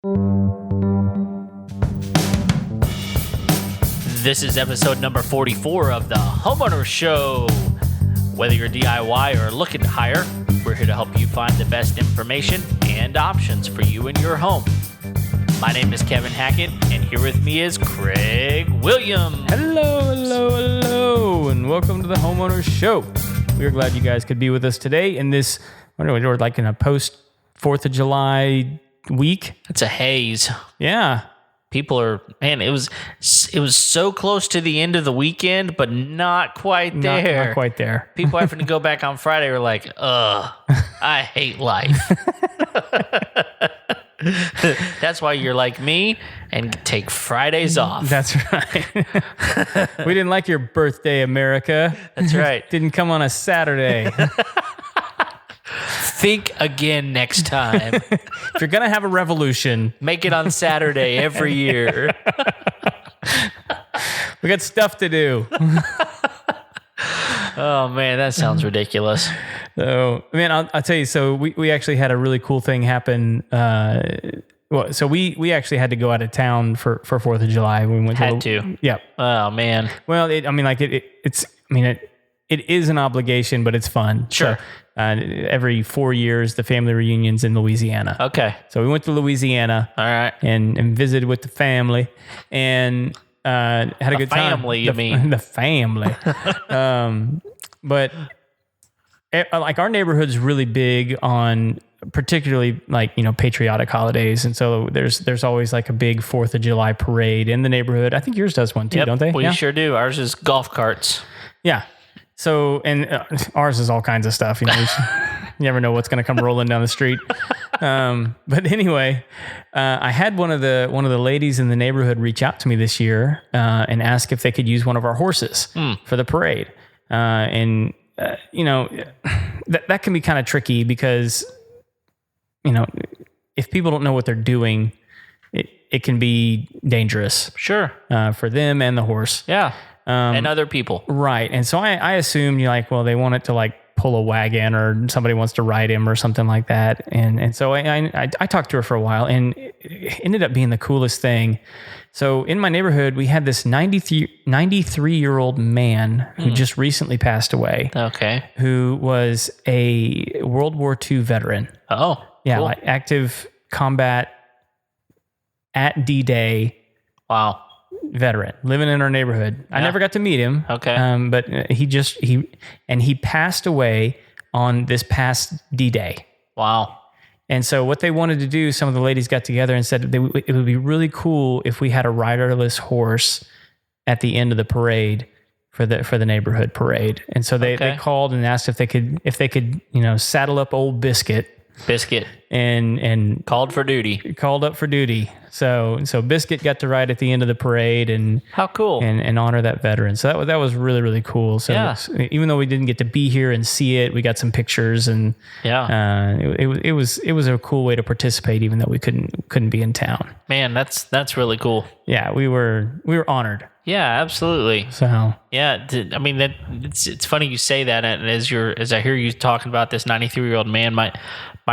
This is episode number 44 of the Homeowner Show. Whether you're DIY or looking to hire, we're here to help you find the best information and options for you and your home. My name is Kevin Hackett, and here with me is Craig Williams. Hello, and welcome to the Homeowner Show. We're glad you guys could be with us today in this, we're like in a post 4th of July week. It's a haze. Yeah. People are, man, it was so close to the end of the weekend, but not quite there. Not quite there. People having to go back on Friday were like, I hate life. That's why you're like me and take Fridays off. That's right. We didn't like your birthday, America. That's right. Didn't come on a Saturday. Think again next time. If you're going to have a revolution, make it on Saturday every year. We got stuff to do. Oh, man, that sounds ridiculous. So, man, I'll tell you, so we actually had a really cool thing happen. So we actually had to go out of town for 4th of July. We went to. Yeah. Oh, man. Well, it is an obligation, but it's fun. Sure. So, every 4 years, the family reunion's in Louisiana. Okay. So we went to Louisiana. All right. And visited with the family and had a good time. Family, you mean? The family. But like our neighborhood's really big on particularly like, patriotic holidays. And so there's always like a big 4th of July parade in the neighborhood. I think yours does one too, don't they? We sure do. Ours is golf carts. Yeah. So, and ours is all kinds of stuff. You never know what's going to come rolling down the street. But anyway, I had one of the ladies in the neighborhood reach out to me this year and ask if they could use one of our horses for the parade. That can be kind of tricky because, if people don't know what they're doing, it can be dangerous. Sure. For them and the horse. Yeah. And other people. Right. And so I assumed they want it to like pull a wagon or somebody wants to ride him or something like that. And so I talked to her for a while and it ended up being the coolest thing. So in my neighborhood, we had this 93-year-old man who just recently passed away. Okay. Who was a World War II veteran. Oh, yeah. Cool. Like active combat at D-Day. Wow. Veteran living in our neighborhood. Yeah. I never got to meet him. Okay. But he passed away on this past D-Day. Wow. And so what they wanted to do, some of the ladies got together and said it would be really cool if we had a riderless horse at the end of the parade for the neighborhood parade. And so they called and asked if they could saddle up old Brisket and called for duty. Called up for duty. So Brisket got to ride at the end of the parade and how cool and honor that veteran. So that was really, really cool. So yeah. Even though we didn't get to be here and see it, we got some pictures and it was a cool way to participate, even though we couldn't be in town. Man, that's really cool. Yeah, we were honored. Yeah, absolutely. So yeah, I mean it's funny you say that, and as I hear you talking about this 93-year-old man, my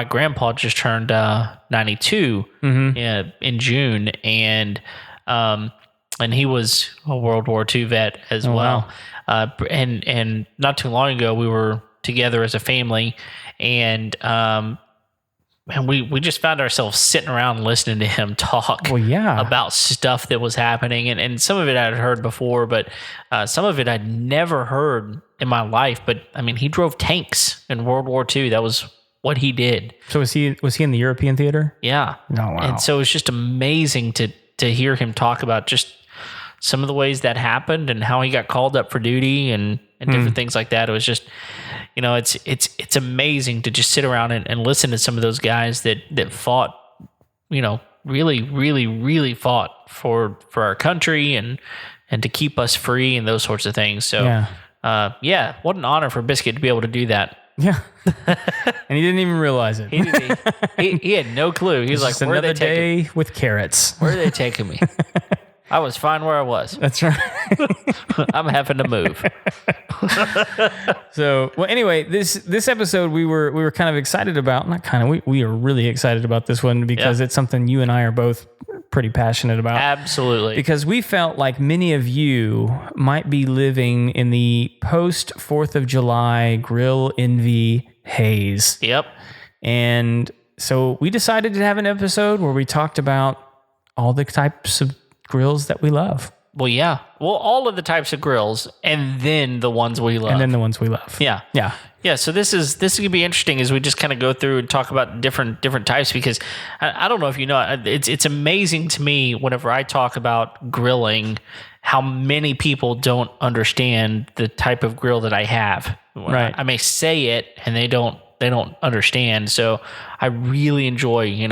grandpa just turned 92 in June, and he was a World War II vet as well. Wow. And not too long ago, we were together as a family, and we just found ourselves sitting around listening to him talk about stuff that was happening. And some of it I'd heard before, but some of it I'd never heard in my life. But, I mean, he drove tanks in World War II. That was what he did. So was he in the European theater? Yeah. Oh, wow. And so it's just amazing to hear him talk about just some of the ways that happened and how he got called up for duty and different things like that. It was just, it's amazing to just sit around and listen to some of those guys that fought, really, really, really fought for our country and to keep us free and those sorts of things. So, what an honor for Brisket to be able to do that. Yeah. And he didn't even realize it. He had no clue. He was like, where are they taking me? With carrots. Where are they taking me? I was fine where I was. That's right. I'm having to move. So, well, anyway, this episode we were kind of excited about. Not kind of. We are really excited about this one because it's something you and I are both pretty passionate about. Absolutely. Because we felt like many of you might be living in the post 4th of July grill envy haze. Yep. And so we decided to have an episode where we talked about all the types of grills that we love. Well, yeah. Well, all of the types of grills, and then the ones we love. And then the ones we love. Yeah. Yeah. Yeah. So this is gonna be interesting as we just kind of go through and talk about different types, because I don't know if you know, it's amazing to me whenever I talk about grilling how many people don't understand the type of grill that I have. Right. I may say it and they don't understand. So I really enjoy,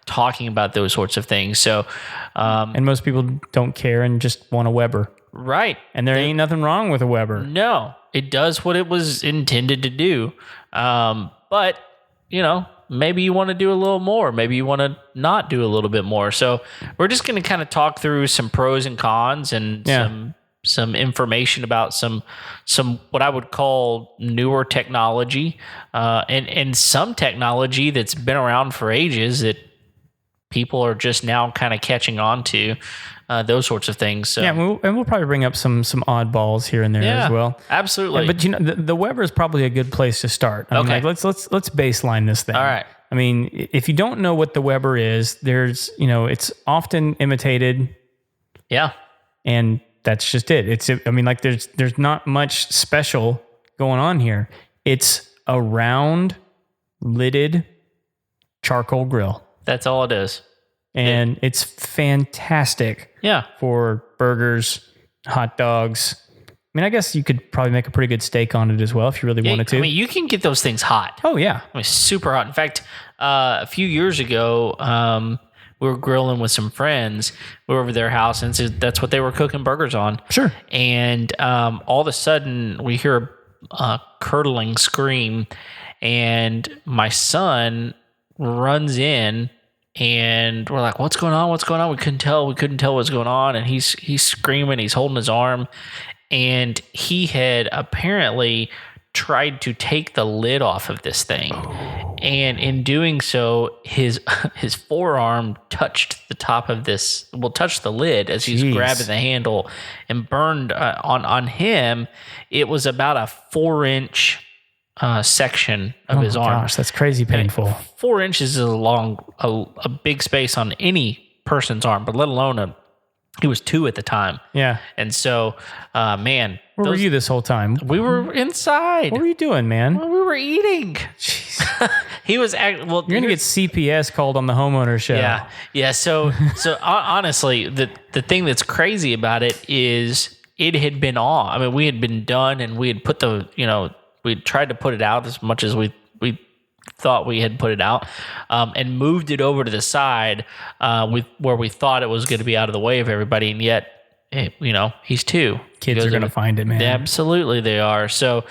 talking about those sorts of things. So, and most people don't care and just want a Weber. right. And there ain't nothing wrong with a Weber. No, it does what it was intended to do. But, maybe you want to do a little more. Maybe you want to not do a little bit more. So we're just going to kind of talk through some pros and cons and some information about some what I would call newer technology, and some technology that's been around for ages that people are just now kind of catching on to, those sorts of things. So, yeah, and we'll probably bring up some oddballs here and there as well. Absolutely. Yeah, but the Weber is probably a good place to start. I mean, like, let's baseline this thing. All right. I mean, if you don't know what the Weber is, there's it's often imitated. Yeah. And that's just it. There's not much special going on here. It's a round, lidded charcoal grill. That's all it is. And it's fantastic for burgers, hot dogs. I mean, I guess you could probably make a pretty good steak on it as well if you really wanted to. I mean, you can get those things hot. Oh, yeah. I mean, super hot. In fact, a few years ago, we were grilling with some friends. We were over their house, and that's what they were cooking burgers on. Sure. And all of a sudden, we hear a curdling scream, and my son runs in, and we're like, "What's going on? What's going on?" We couldn't tell what's going on, and he's screaming. He's holding his arm, and he had apparently tried to take the lid off of this thing. And in doing so, his forearm touched the top of touched the lid as he's grabbing the handle, and burned on him. It was about a 4-inch section of his arm. Gosh, that's crazy painful. 4 inches is a big space on any person's arm, but let alone he was 2 at the time. Yeah. And so, man. Where were you this whole time? We were inside. What were you doing, man? Well, we were eating. Jeez. He was you're going to get CPS called on the homeowner show. Yeah. Yeah. So honestly, the thing that's crazy about it is it had been on. I mean, we had been done, and we had put we tried to put it out as much as we thought we had put it out, and moved it over to the side, where we thought it was going to be out of the way of everybody, and yet, he's 2. Kids are going to find it, man. Absolutely, they are. So,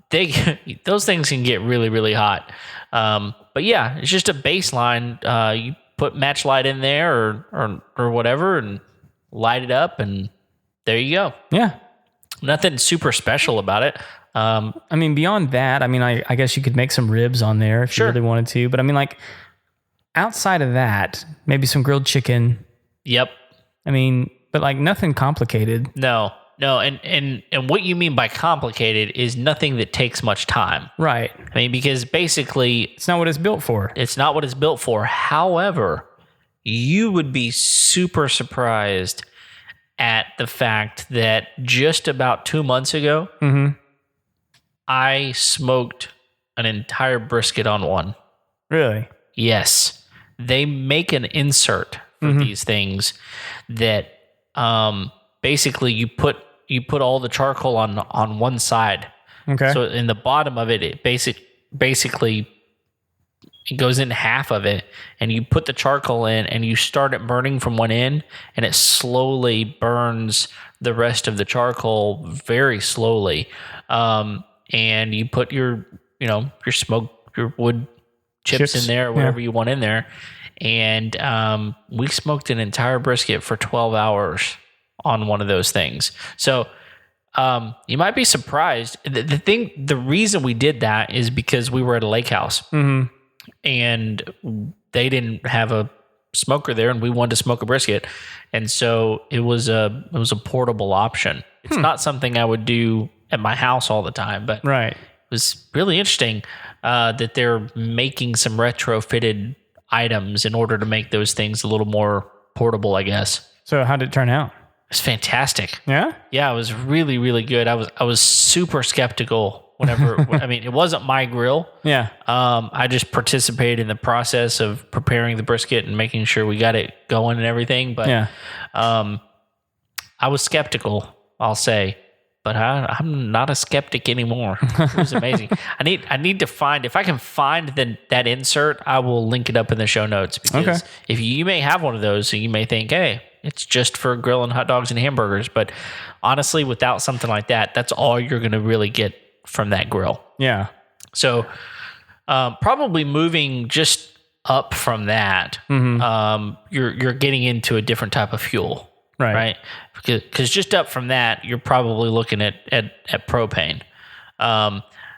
those things can get really, really hot. But yeah, it's just a baseline. You put match light in there or whatever, and light it up, and there you go. Yeah. Nothing super special about it. I mean, beyond that, I mean, I guess you could make some ribs on there if you really wanted to. But I mean, like, outside of that, maybe some grilled chicken. Yep. I mean, but like nothing complicated. No. And what you mean by complicated is nothing that takes much time. Right. I mean, because basically, it's not what it's built for. It's not what it's built for. However, you would be super surprised at the fact that just about 2 months ago, I smoked an entire brisket on one. Really? Yes. They make an insert for these things that basically you put all the charcoal on one side. Okay. So in the bottom of it basically it goes in half of it, and you put the charcoal in, and you start it burning from one end, and it slowly burns the rest of the charcoal very slowly. And you put your wood chips in there, or whatever you want in there. And we smoked an entire brisket for 12 hours. on one of those things. So you might be surprised. The reason we did that is because we were at a lake house and they didn't have a smoker there, and we wanted to smoke a brisket, and so it was a portable option. It's not something I would do at my house all the time, but it was really interesting that they're making some retrofitted items in order to make those things a little more portable, I guess. So how did it turn out? It's fantastic. Yeah? Yeah, it was really, really good. I was super skeptical whenever, I mean, it wasn't my grill. Yeah. I just participated in the process of preparing the brisket and making sure we got it going and everything. But I was skeptical, I'll say. But I'm not a skeptic anymore. It was amazing. I need to find, if I can find that insert, I will link it up in the show notes, because if you may have one of those, so you may think, hey, it's just for grilling hot dogs and hamburgers. But honestly, without something like that, that's all you're going to really get from that grill. Yeah. So probably moving just up from that, you're getting into a different type of fuel. Right. Because just up from that, you're probably looking at propane.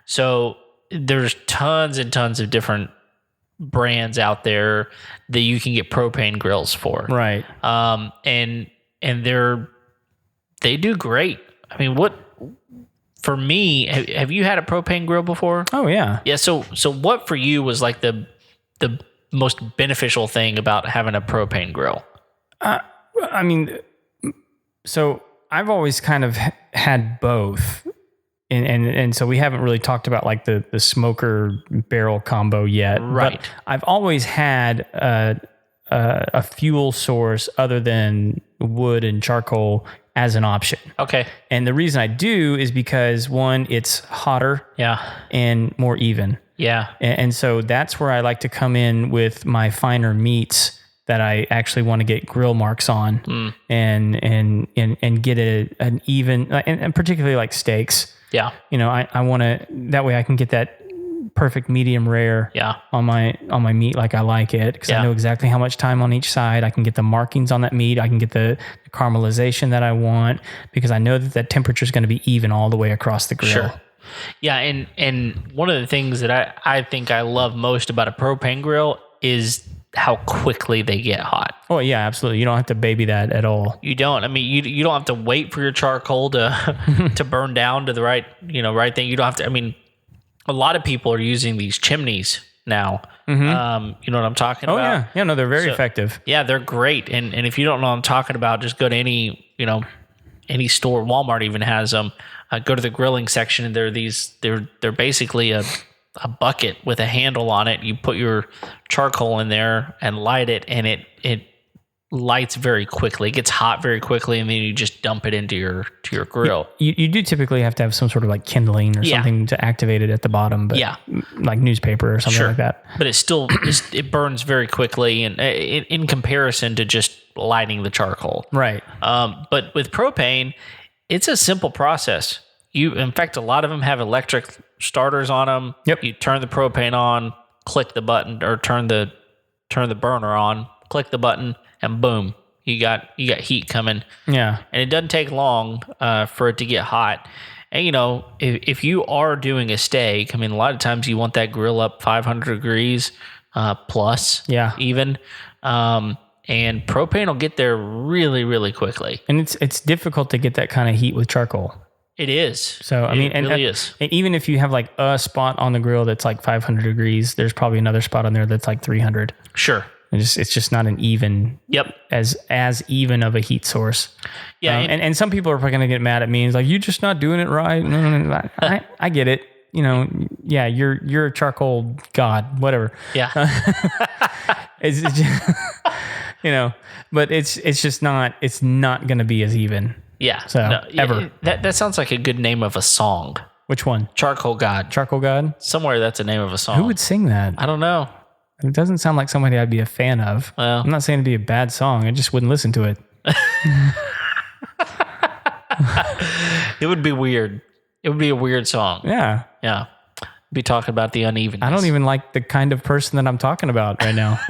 So there's tons and tons of different brands out there that you can get propane grills for. Right. And they do great. I mean, for me, have you had a propane grill before? Oh yeah. Yeah. So what for you was like the most beneficial thing about having a propane grill? I mean, so I've always kind of had both, and so we haven't really talked about like the smoker barrel combo yet. Right. But I've always had a fuel source other than wood and charcoal as an option. Okay. And the reason I do is because, one, it's hotter. Yeah. And more even. Yeah. And so that's where I like to come in with my finer meats that I actually want to get grill marks on, and get an even, and particularly like steaks. Yeah. You know, I want to, that way I can get that perfect medium rare on my meat like I like it, because I know exactly how much time on each side. I can get the markings on that meat. I can get the caramelization that I want, because I know that temperature is going to be even all the way across the grill. Sure. Yeah, and one of the things that I think I love most about a propane grill is how quickly they get hot. Oh yeah, absolutely. You don't have to baby that at all. You don't. I mean, you don't have to wait for your charcoal to to burn down to the right thing. You don't have to. I mean, a lot of people are using these chimneys now. You know what I'm talking about? Oh yeah. No, they're very effective. Yeah, they're great. And if you don't know what I'm talking about, just go to any store. Walmart even has them. Go to the grilling section, and they're basically a bucket with a handle on it. You put your charcoal in there and light it, and it lights very quickly. It gets hot very quickly, and then you just dump it into your grill. You do typically have to have some sort of like kindling or something to activate it at the bottom, but like newspaper or something like that. But it still it burns very quickly, and in comparison to just lighting the charcoal. Right. But with propane, it's a simple process. In fact, a lot of them have electric starters on them. Yep. You turn the propane on, click the button, or turn the burner on, click the button, and boom, you got heat coming. Yeah. And it doesn't take long for it to get hot. And if you are doing a steak, I mean, a lot of times you want that grill up 500 degrees plus. Yeah. Even. And propane will get there really, really quickly. And it's difficult to get that kind of heat with charcoal. It is. So, I mean, it really is. And even if you have like a spot on the grill that's like 500 degrees, there's probably another spot on there that's like 300. Sure. It's just not an even, as even of a heat source. Yeah. And some people are probably going to get mad at me. It's like, you're just not doing it right. No. I get it. Yeah, you're a charcoal god, whatever. Yeah. It's just, but it's just not, it's not going to be as even. Yeah. So ever. That sounds like a good name of a song. Which one? Charcoal God. Charcoal God? Somewhere that's a name of a song. Who would sing that? I don't know. It doesn't sound like somebody I'd be a fan of. Well, I'm not saying it'd be a bad song. I just wouldn't listen to it. It would be weird. It would be a weird song. Yeah. Yeah. Be talking about the unevenness. I don't even like the kind of person that I'm talking about right now.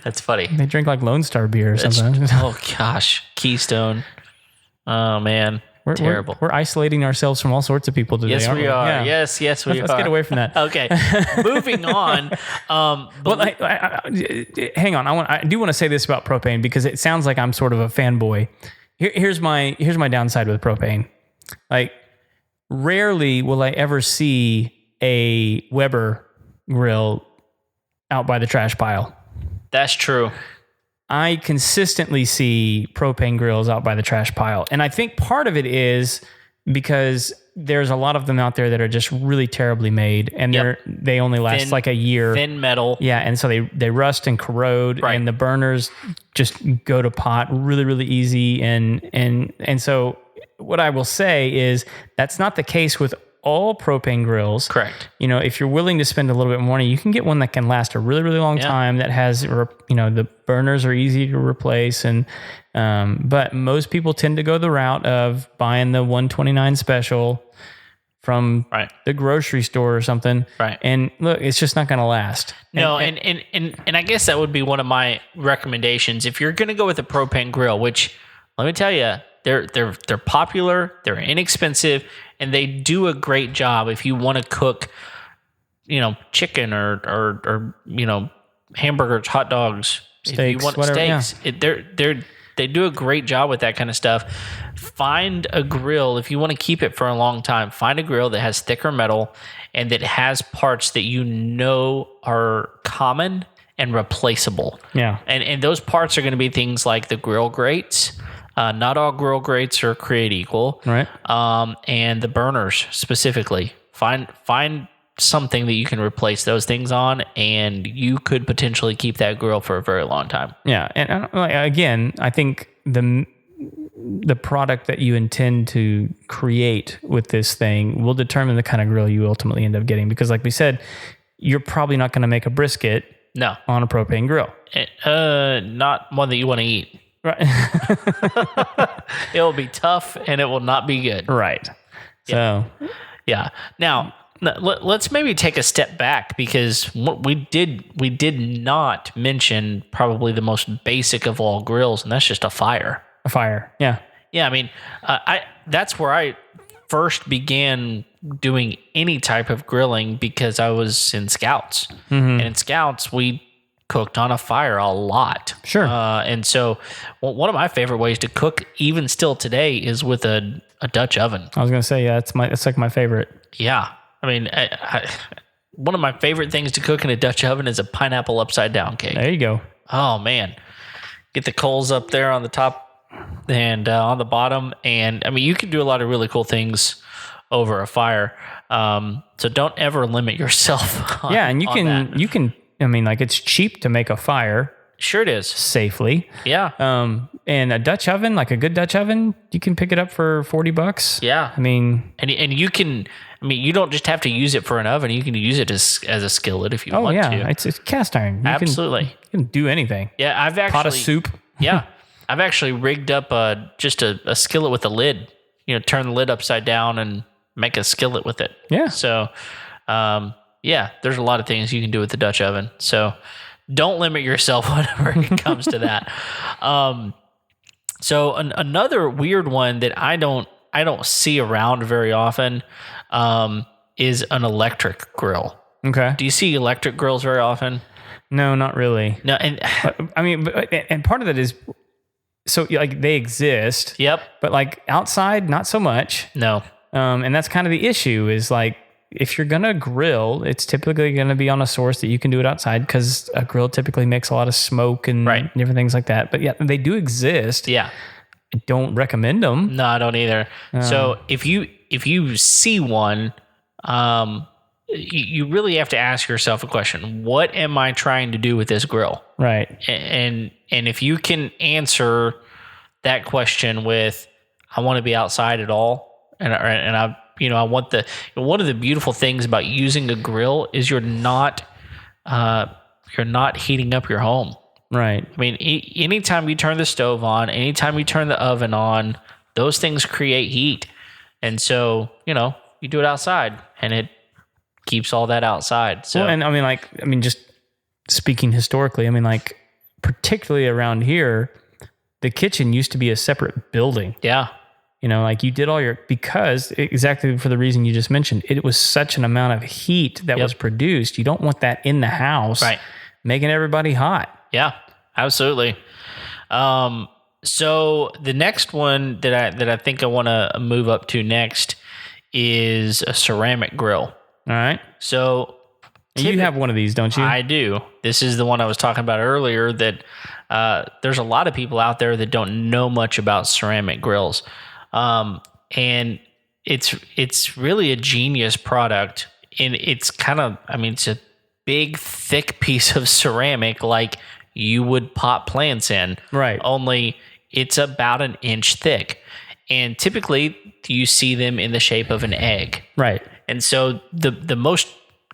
That's funny. They drink like Lone Star beer or something. Oh gosh, Keystone. Oh man, terrible. We're isolating ourselves from all sorts of people today. Yes, we are. Yeah. Yes, we are. Let's get away from that. Okay, moving on. Well, hang on. I do want to say this about propane because it sounds like I'm sort of a fanboy. Here's my downside with propane. Like, rarely will I ever see a Weber grill out by the trash pile. That's true. I consistently see propane grills out by the trash pile. And I think part of it is because there's a lot of them out there that are just really terribly made and they only last like a year. Thin metal. Yeah, and so they rust and corrode and the burners just go to pot really, really easy. And so what I will say is that's not the case with all propane grills. Correct. If you're willing to spend a little bit more money, you can get one that can last a really, really long time that has, the burners are easy to replace. But most people tend to go the route of buying the $129 special from the grocery store or something. Right. And look, it's just not going to last. No, and I guess that would be one of my recommendations. If you're going to go with a propane grill, which let me tell you, they're popular, they're inexpensive, and they do a great job if you want to cook, chicken or hamburgers, hot dogs, steaks, if you want whatever, steaks. They do a great job with that kind of stuff. Find a grill if you want to keep it for a long time. Find a grill that has thicker metal and that has parts that are common and replaceable. Yeah, and those parts are going to be things like the grill grates. Not all grill grates are created equal. Right. And the burners specifically. Find something that you can replace those things on, and you could potentially keep that grill for a very long time. Yeah. And again, I think the product that you intend to create with this thing will determine the kind of grill you ultimately end up getting. Because like we said, you're probably not going to make a brisket on a propane grill. Not one that you want to eat. Right. It will be tough and it will not be good. Right. So, yeah. Now, let's maybe take a step back because what we did not mention probably the most basic of all grills, and that's just a fire. A fire. Yeah. Yeah. I mean, that's where I first began doing any type of grilling because I was in Scouts. Mm-hmm. And in Scouts, we cooked on a fire a lot. Sure. And so one of my favorite ways to cook, even still today, is with a Dutch oven. I was going to say, yeah, it's like my favorite. Yeah. I mean, one of my favorite things to cook in a Dutch oven is a pineapple upside down cake. There you go. Oh, man. Get the coals up there on the top and on the bottom. And I mean, you can do a lot of really cool things over a fire. So don't ever limit yourself on, and you can, I mean, like, it's cheap to make a fire. Sure it is. Safely. Yeah. And a Dutch oven, like a good Dutch oven, you can pick it up for $40. Yeah. I mean, and you can, you don't just have to use it for an oven. You can use it as a skillet if you want to. Oh yeah, it's cast iron. Absolutely. You can do anything. Yeah, I've actually pot of soup. Yeah, I've actually rigged up just a skillet with a lid. Turn the lid upside down and make a skillet with it. Yeah. So, there's a lot of things you can do with the Dutch oven. So don't limit yourself whenever it comes to that. So another weird one that I don't see around very often is an electric grill. Okay. Do you see electric grills very often? No, not really. No, and and part of that is so like they exist. Yep. But like outside, not so much. No. And that's kind of the issue is like, if you're going to grill, it's typically going to be on a source that you can do it outside because a grill typically makes a lot of smoke and different things like that. But yeah, they do exist. Yeah. I don't recommend them. No, I don't either. So if you see one, you really have to ask yourself a question. What am I trying to do with this grill? Right. And if you can answer that question with, I want to be outside at all. And I want one of the beautiful things about using a grill is you're not heating up your home. Right. I mean, anytime you turn the stove on, anytime you turn the oven on, those things create heat. And so, you do it outside and it keeps all that outside. So, well, and just speaking historically, particularly around here, the kitchen used to be a separate building. Yeah. You know, like you did because exactly for the reason you just mentioned, it was such an amount of heat that was produced. You don't want that in the house, making everybody hot. Yeah, absolutely. So the next one that I think I want to move up to next is a ceramic grill. All right. So you have one of these, don't you? I do. This is the one I was talking about earlier that there's a lot of people out there that don't know much about ceramic grills. And it's really a genius product, and it's kind of, it's a big, thick piece of ceramic like you would pot plants in. Right. Only it's about an inch thick. And typically you see them in the shape of an egg. Right. And so the most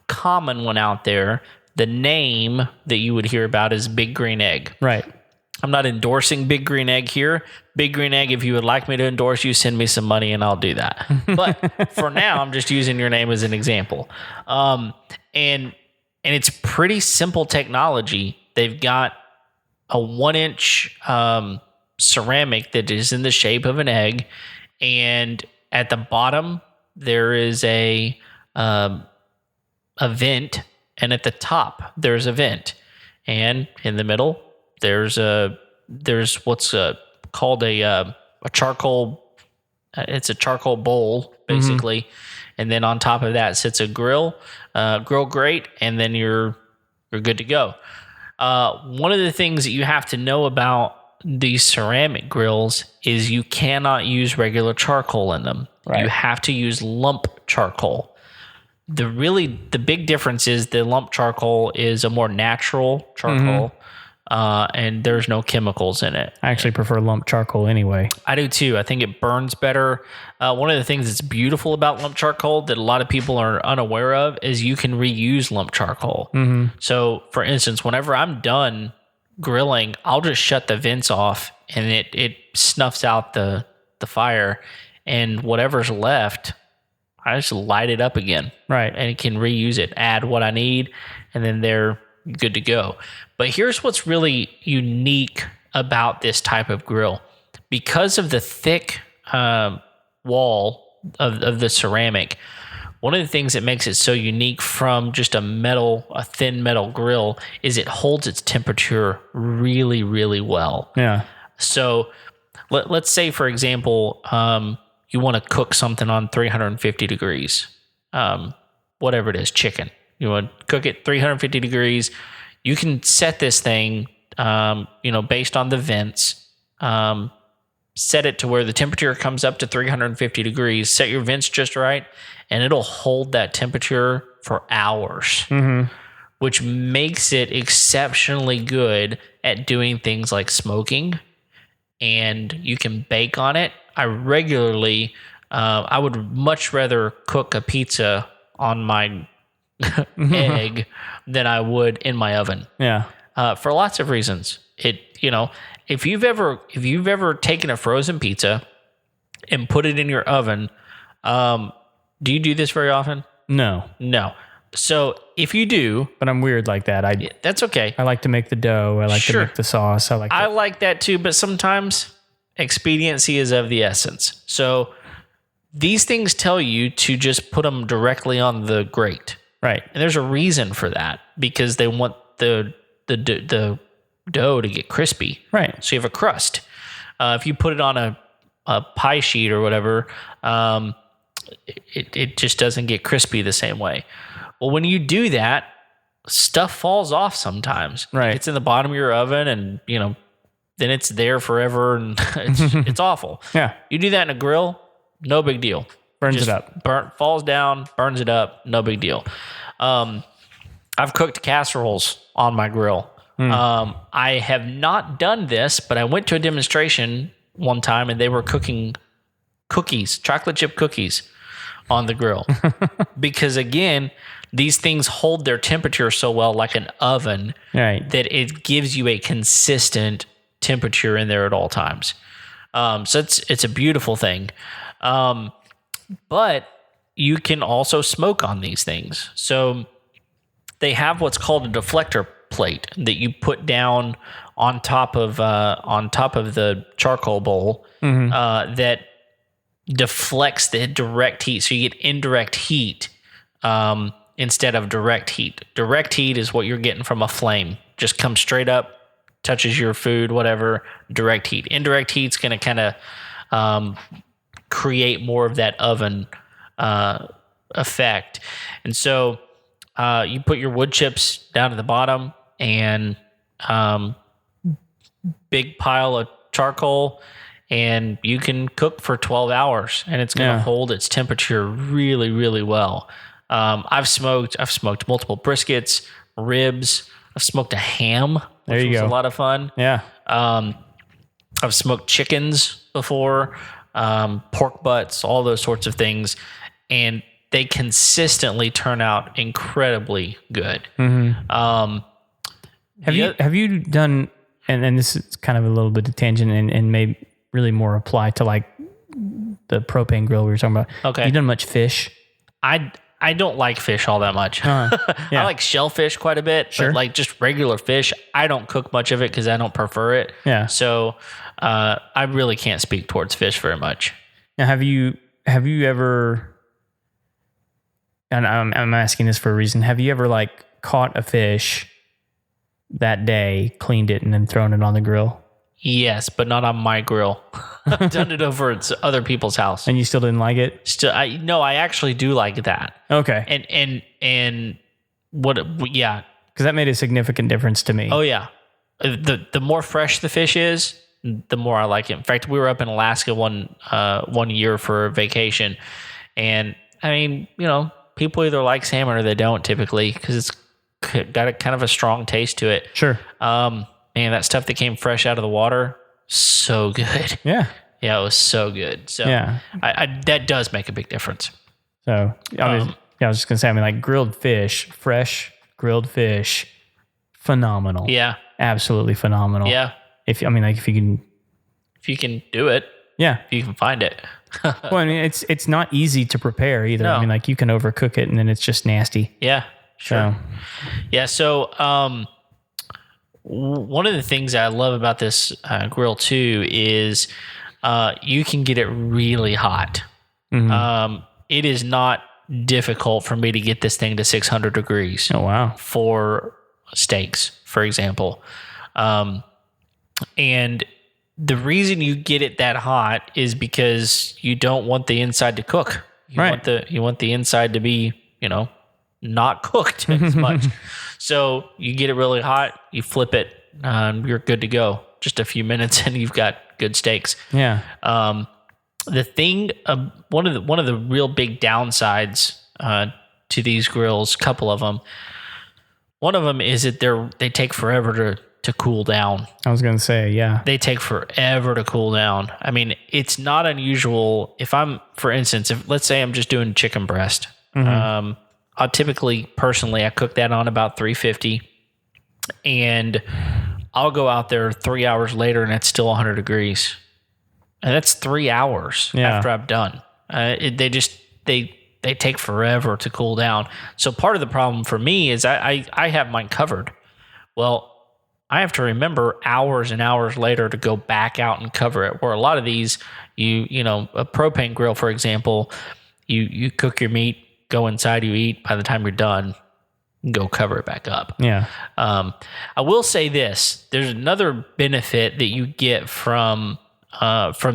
common one out there, the name that you would hear about is Big Green Egg. Right. I'm not endorsing Big Green Egg here. Big Green Egg, if you would like me to endorse you, send me some money and I'll do that. But for now, I'm just using your name as an example. And it's pretty simple technology. They've got a 1-inch ceramic that is in the shape of an egg, and at the bottom there is a vent, and at the top there's a vent, and in the middle there's what's called a charcoal. It's a charcoal bowl basically, and then on top of that sits a grill grate, and then you're good to go. One of the things that you have to know about these ceramic grills is you cannot use regular charcoal in them. Right. You have to use lump charcoal. The big difference is the lump charcoal is a more natural charcoal, and there's no chemicals in it. I actually prefer lump charcoal anyway. I do too. I think it burns better. One of the things that's beautiful about lump charcoal that a lot of people are unaware of is you can reuse lump charcoal. So, for instance, whenever I'm done grilling, I'll just shut the vents off, and it snuffs out the fire, and whatever's left, I just light it up again. Right. And it can reuse it, add what I need, and then they're good to go. But here's what's really unique about this type of grill. Because of the thick wall of the ceramic, one of the things that makes it so unique from just a thin metal grill is it holds its temperature really, really well. Yeah. So let's say, for example, you want to cook something on 350 degrees, whatever it is, chicken. You want to cook it 350 degrees. You can set this thing, based on the vents, set it to where the temperature comes up to 350 degrees, set your vents just right, and it'll hold that temperature for hours, which makes it exceptionally good at doing things like smoking, and you can bake on it. I would much rather cook a pizza on my egg than I would in my oven. Yeah. For lots of reasons. If you've ever taken a frozen pizza and put it in your oven, do you do this very often? No. So if you do, but I'm weird like that. That's okay. I like to make the dough. I like to make the sauce. I like that too, but sometimes expediency is of the essence. So these things tell you to just put them directly on the grate. Right. And there's a reason for that, because they want the dough to get crispy. Right. So you have a crust. If you put it on a pie sheet or whatever, it just doesn't get crispy the same way. Well, when you do that, stuff falls off sometimes. Right. It's in the bottom of your oven, and then it's there forever, and it's awful. Yeah. You do that in a grill, no big deal. Burns it up. Falls down, burns it up, no big deal. I've cooked casseroles on my grill. I have not done this, but I went to a demonstration one time, and they were cooking cookies, chocolate chip cookies, on the grill. Because again, these things hold their temperature so well, like an oven, right, that it gives you a consistent temperature in there at all times. So it's a beautiful thing. But you can also smoke on these things. So they have what's called a deflector plate that you put down on top of the charcoal bowl that deflects the direct heat, so you get indirect heat instead of direct heat. Direct heat is what you're getting from a flame, just comes straight up, touches your food, whatever. Direct heat. Indirect heat's going to kind of create more of that oven effect. And so you put your wood chips down at the bottom, and big pile of charcoal, and you can cook for 12 hours, and it's going to hold its temperature really, really well. I've smoked multiple briskets, ribs. I've smoked a ham, which was a lot of fun. Yeah. I've smoked chickens before, pork butts, all those sorts of things, and they consistently turn out incredibly good. Have you done? And this is kind of a little bit of tangent, and maybe really more apply to like the propane grill we were talking about. Okay. You done much fish? I don't like fish all that much. I like shellfish quite a bit, but like just regular fish, I don't cook much of it because I don't prefer it. Yeah. So I really can't speak towards fish very much. Now, have you ever? And I'm asking this for a reason. Have you ever like caught a fish that day, cleaned it, and then thrown it on the grill? Yes, but not on my grill. I've done it over at other people's house. And you still didn't like it? I actually do like that. Okay. And what? Yeah. Because that made a significant difference to me. Oh yeah. The more fresh the fish is, the more I like it. In fact, we were up in Alaska one year for vacation, and I mean, people either like salmon or they don't typically because it's got a kind of a strong taste to it. Sure. Man, that stuff that came fresh out of the water, so good. Yeah. Yeah, it was so good. So yeah, that does make a big difference. So I was just gonna say, I mean, like grilled fish, fresh grilled fish, phenomenal. Yeah, absolutely phenomenal. Yeah. If you can do it. Yeah. If you can find it. Well, I mean, it's not easy to prepare either. No. I mean, like you can overcook it and then it's just nasty. Yeah. Sure. Yeah. So, one of the things I love about this grill too is you can get it really hot. It is not difficult for me to get this thing to 600 degrees. Oh, wow. For steaks, for example. And the reason you get it that hot is because you don't want the inside to cook. You want the inside to be, not cooked as much. So you get it really hot, you flip it, you're good to go. Just a few minutes and you've got good steaks. Yeah. The thing, one of the real big downsides to these grills, couple of them. One of them is that they take forever to cool down. I was going to say, yeah. They take forever to cool down. I mean, it's not unusual. If for instance, let's say I'm just doing chicken breast, I'll typically, personally, I cook that on about 350, and I'll go out there 3 hours later and it's still 100 degrees. And that's 3 hours after I've done. They take forever to cool down. So part of the problem for me is I have mine covered. Well, I have to remember hours and hours later to go back out and cover it. Where a lot of these, a propane grill, for example, you cook your meat, go inside, you eat. By the time you're done, go cover it back up. Yeah. I will say this: there's another benefit that you get from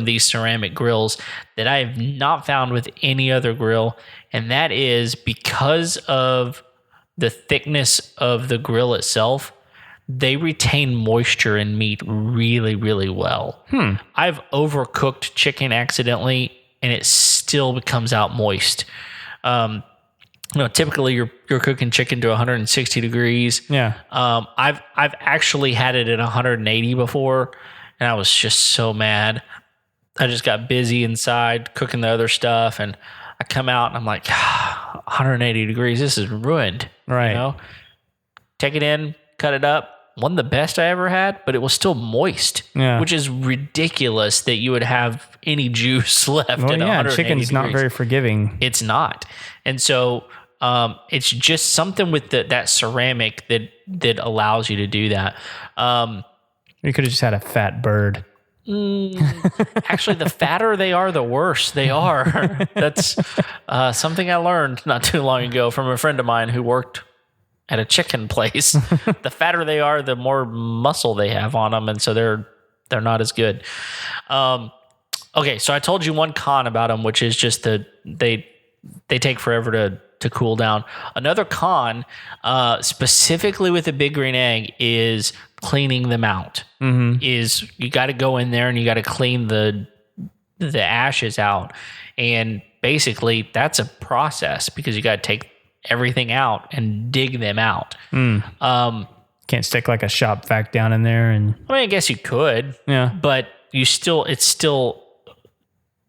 these ceramic grills that I have not found with any other grill, and that is because of the thickness of the grill itself. They retain moisture in meat really, really well. I've overcooked chicken accidentally, and it still comes out moist. Typically you're cooking chicken to 160 degrees. Yeah. I've actually had it at 180 before, and I was just so mad. I just got busy inside cooking the other stuff, and I come out and I'm like, 180 degrees. This is ruined. Right. Take it in, cut it up. One of the best I ever had, but it was still moist, which is ridiculous that you would have any juice left. Well, at 180 chicken's degrees. Not very forgiving. It's not. And so It's just something with that ceramic that allows you to do that. You could have just had a fat bird. Actually, the fatter they are, the worse they are. That's something I learned not too long ago from a friend of mine who worked at a chicken place. The fatter they are, the more muscle they have on them, and so they're not as good. Okay, so I told you one con about them, which is just that they take forever to cool down. Another con, specifically with the Big Green Egg, is cleaning them out. Is you got to go in there and you got to clean the ashes out, and basically that's a process because you got to take everything out and dig them out. Can't stick like a shop vac down in there, and I mean, I guess you could, but it's still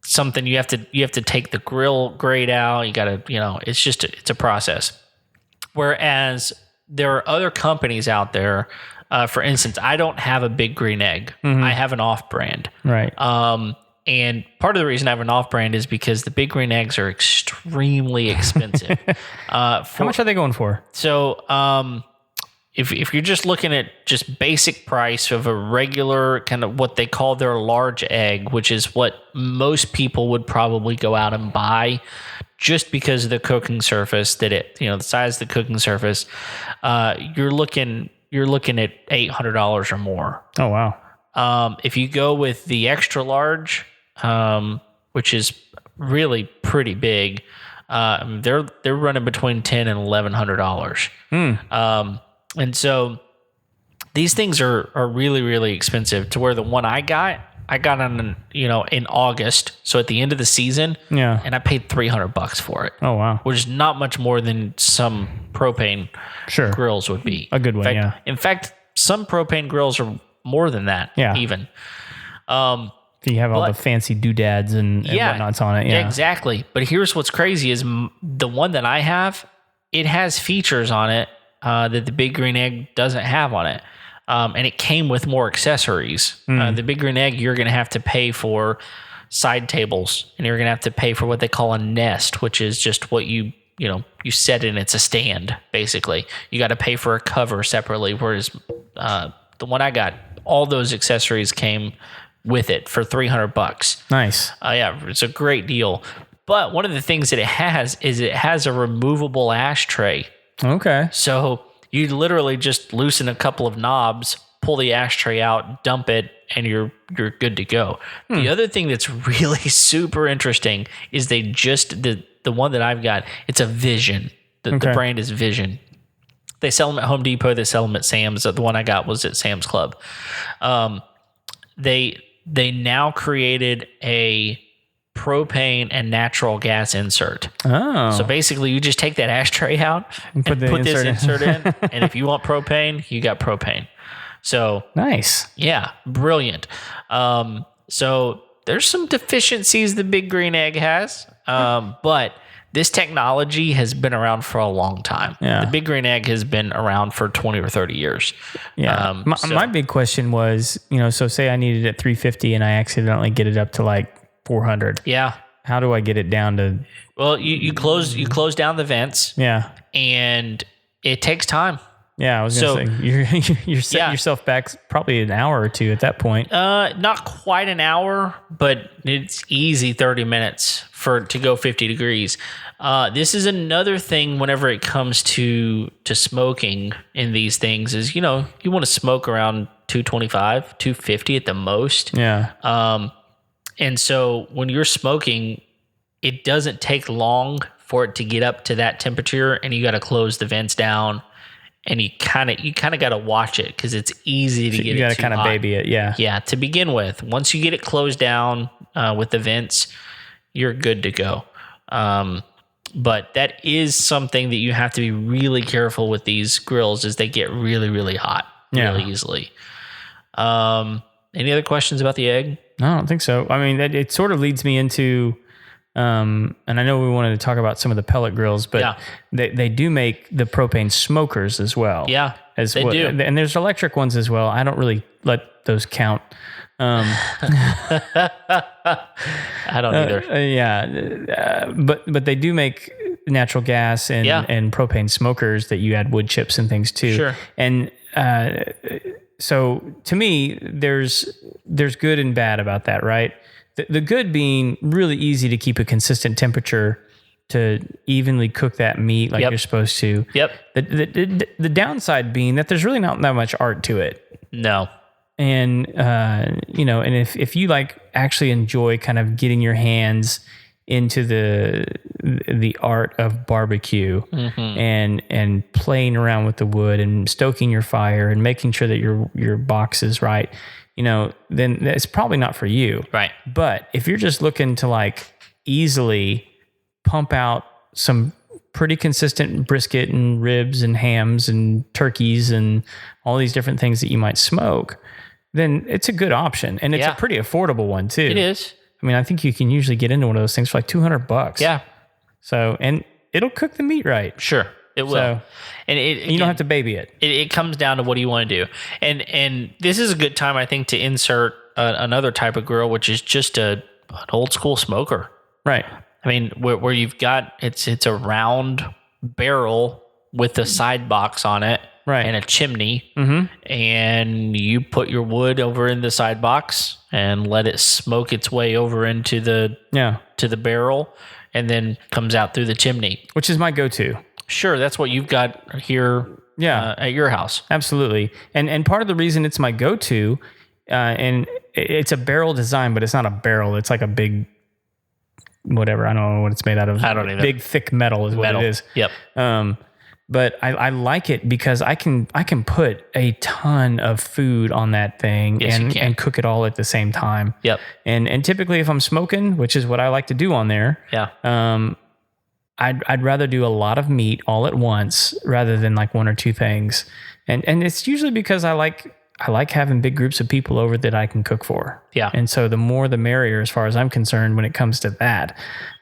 something you have to take the grill grate out. You got to, it's a process. Whereas there are other companies out there. For instance, I don't have a Big Green Egg. I have an off-brand. Right. And part of the reason I have an off-brand is because the Big Green Eggs are extremely expensive. How much are they going for? So, if you're just looking at just basic price of a regular kind of what they call their large egg, which is what most people would probably go out and buy, just because of the cooking surface the size of the cooking surface, you're looking at $800 or more. Oh, wow. If you go with the extra large, which is really pretty big, they're running between $1,000 and $1,100. And so these things are really, really expensive, to where the one I got on, in August. So at the end of the season, and I paid $300 for it. Oh, wow. Which is not much more than some propane grills would be. A good one, In fact, some propane grills are more than that, even. You have all the fancy doodads and whatnots on it. Yeah, exactly. But here's what's crazy is the one that I have, it has features on it that the Big Green Egg doesn't have on it. And it came with more accessories. The Big Green Egg, you're going to have to pay for side tables, and you're going to have to pay for what they call a nest, which is just what you set in. It's a stand, basically. You got to pay for a cover separately, whereas the one I got, all those accessories came with it for $300. Nice. It's a great deal. But one of the things that it has a removable ashtray. Okay. So you literally just loosen a couple of knobs, pull the ashtray out, dump it, and you're good to go. The other thing that's really super interesting is they just the one that I've got, it's a Vision. The brand is Vision. They sell them at Home Depot. They sell them at Sam's. The one I got was at Sam's Club. They now created a propane and natural gas insert. Oh. So basically, you just take that ashtray out and put this insert in. And if you want propane, you got propane. So nice. Yeah, brilliant. So there's some deficiencies the Big Green Egg has, but this technology has been around for a long time. Yeah. The Big Green Egg has been around for 20 or 30 years. Yeah. My big question was, so say I needed it at 350 and I accidentally get it up to like 400. Yeah. How do I get it down to? Well, you close down the vents. Yeah. And it takes time. Yeah, I was going to say, you're setting yourself back probably an hour or two at that point. Not quite an hour, but it's easy 30 minutes to go 50 degrees. This is another thing whenever it comes to smoking in these things is, you want to smoke around 225, 250 at the most. Yeah. And so when you're smoking, it doesn't take long for it to get up to that temperature, and you got to close the vents down. And you kind of got to watch it because it's easy to get it too hot. You got to kind of baby it, yeah. Yeah, to begin with. Once you get it closed down with the vents, you're good to go. But that is something that you have to be really careful with these grills is they get really, really hot really easily. Any other questions about the egg? No, I don't think so. I mean, it sort of leads me into... and I know we wanted to talk about some of the pellet grills, but they do make the propane smokers as well. Yeah, they do. And there's electric ones as well. I don't really let those count. I don't either. But they do make natural gas and propane smokers that you add wood chips and things too. Sure. And so to me, there's good and bad about that, right? The good being really easy to keep a consistent temperature to evenly cook that meat like you're supposed to. Yep. The downside being that there's really not that much art to it. No. And and if you like actually enjoy kind of getting your hands into the art of barbecue and playing around with the wood and stoking your fire and making sure that your box is right, then it's probably not for you. Right. But if you're just looking to like easily pump out some pretty consistent brisket and ribs and hams and turkeys and all these different things that you might smoke, then it's a good option. And it's a pretty affordable one too. It is. I mean, I think you can usually get into one of those things for like $200. Yeah. So, and it'll cook the meat right. Sure. It will. So, and you don't have to baby it. It comes down to what do you want to do. And this is a good time, I think, to insert another type of grill, which is just an old school smoker. Right. I mean, where you've got, it's a round barrel with a side box on it. Right. And a chimney, and you put your wood over in the side box and let it smoke its way over into the barrel, and then comes out through the chimney. Which is my go-to. Sure, that's what you've got here. At your house. Absolutely, and part of the reason it's my go-to, and it's a barrel design, but it's not a barrel. It's like a big, whatever. I don't know what it's made out of. I don't either. Big thick metal is what it is. Yep. But I like it because I can put a ton of food on that thing and cook it all at the same time. Yep. And typically if I'm smoking, which is what I like to do on there, I'd rather do a lot of meat all at once rather than like one or two things. And it's usually because I like having big groups of people over that I can cook for. Yeah. And so the more the merrier as far as I'm concerned when it comes to that.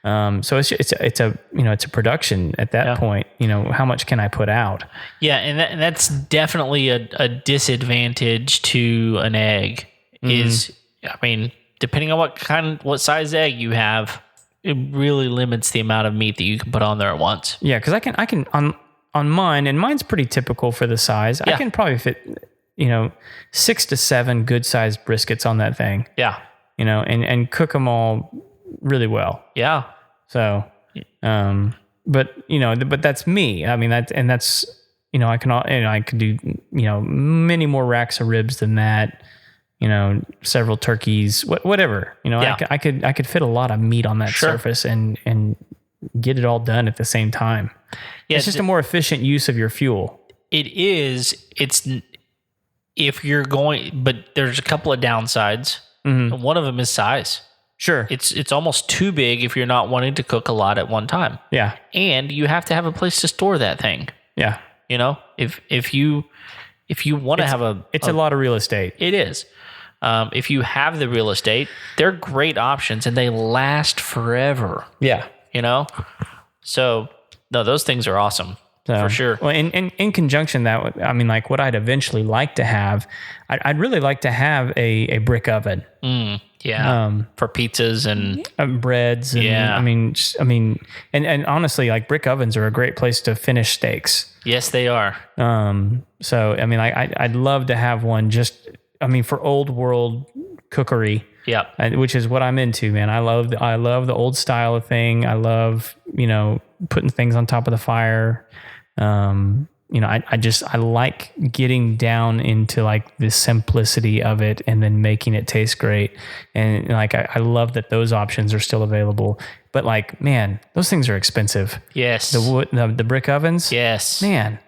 So it's a production at that point. How much can I put out? Yeah, and that's definitely a disadvantage to an egg. Is, I mean, depending on what size egg you have, it really limits the amount of meat that you can put on there at once. Yeah, because I can on mine, and mine's pretty typical for the size. Yeah. I can probably fit 6 to 7 good sized briskets on that thing. Yeah, and cook them all really well. Yeah. So, but that's me. I mean, that's I could do many more racks of ribs than that. Several turkeys, whatever. I could fit a lot of meat on that surface and get it all done at the same time. Yeah, it's just a more efficient use of your fuel. It is. It's if you're going, but there's a couple of downsides. And one of them is size. Sure. It's almost too big if you're not wanting to cook a lot at one time. Yeah. And you have to have a place to store that thing. Yeah. If you want to have it's a lot of real estate. It is. If you have the real estate, they're great options and they last forever. Yeah. So no, those things are awesome. For sure. Well, in conjunction that, I mean, like what I'd eventually like to have, I'd really like to have a brick oven. Yeah. For pizzas and breads. And, I mean, and honestly, like brick ovens are a great place to finish steaks. Yes, they are. So, I mean, I'd love to have one for old world cookery. Yeah. Which is what I'm into, man. I love the old style of thing. I love, putting things on top of the fire. I like getting down into like the simplicity of it and then making it taste great. And like, I love that those options are still available, but like, man, those things are expensive. Yes. The wood, the brick ovens. Yes, man.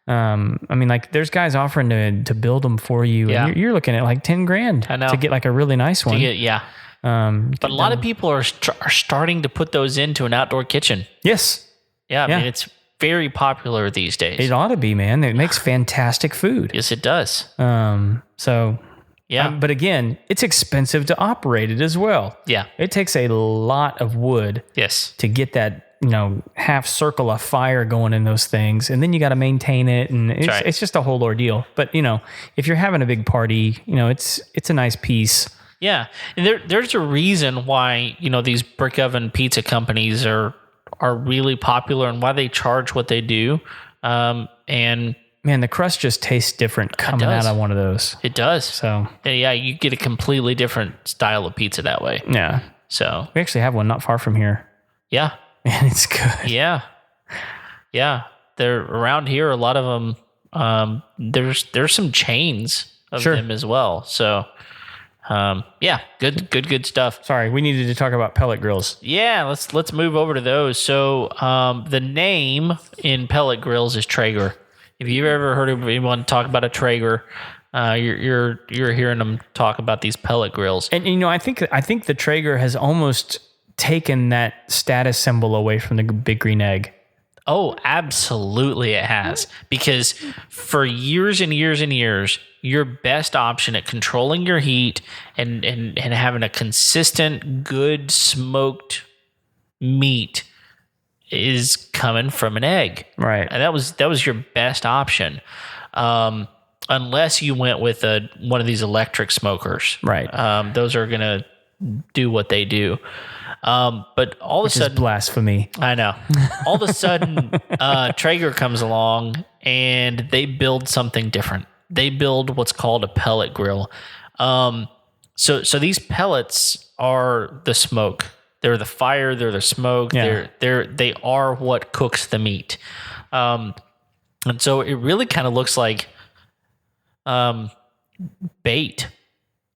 Like there's guys offering to build them for you. Yeah. And you're looking at like $10,000 to get like a really nice one. But a lot of people are starting to put those into an outdoor kitchen. Yes. Yeah. I mean, it's very popular these days. It ought to be, man. It makes fantastic food. Yes, it does. But again, it's expensive to operate it as well. Yeah. It takes a lot of wood. Yes. To get that, half circle of fire going in those things. And then you got to maintain it. And it's just a whole ordeal. But, if you're having a big party, it's a nice piece. Yeah. And there's a reason why, these brick oven pizza companies are are really popular and why they charge what they do. And man, the crust just tastes different coming out of one of those. It does. So yeah, you get a completely different style of pizza that way. Yeah. So we actually have one not far from here. Yeah. And it's good. Yeah. Yeah. They're around here. A lot of them, there's some chains of them as well. So, yeah, good stuff. Sorry, we needed to talk about pellet grills. Yeah, let's move over to those. So, the name in pellet grills is Traeger. If you've ever heard of anyone talk about a Traeger, you're hearing them talk about these pellet grills. And I think the Traeger has almost taken that status symbol away from the big green egg. Oh, absolutely it has. Because for years and years and years, your best option at controlling your heat and having a consistent, good smoked meat is coming from an egg. Right. And that was your best option. Unless you went with one of these electric smokers. Right. Those are going to do what they do. But all of a sudden, blasphemy. I know. All of a sudden, Traeger comes along and they build something different. They build what's called a pellet grill. So these pellets are the smoke. They're the fire. They're the smoke. Yeah. They are what cooks the meat. And so it really kind of looks like bait.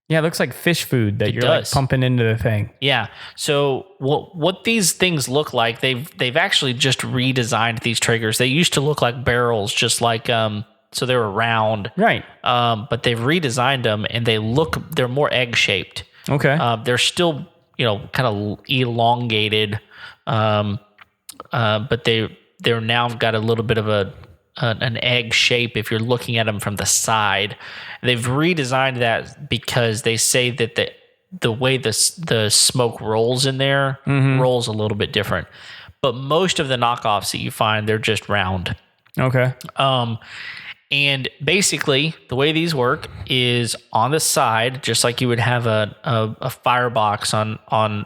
Yeah, it looks like fish food that you're like pumping into the thing. Yeah. So what these things look like, they've actually just redesigned these Traegers. They used to look like barrels, just like so they were round. Right. But they've redesigned them and they're more egg shaped. Okay. They're still, kind of elongated. But they're now got a little bit of an egg shape if you're looking at them from the side. They've redesigned that because they say that the way the smoke rolls in there rolls a little bit different. But most of the knockoffs that you find, they're just round. Okay. And basically, the way these work is on the side, just like you would have a firebox on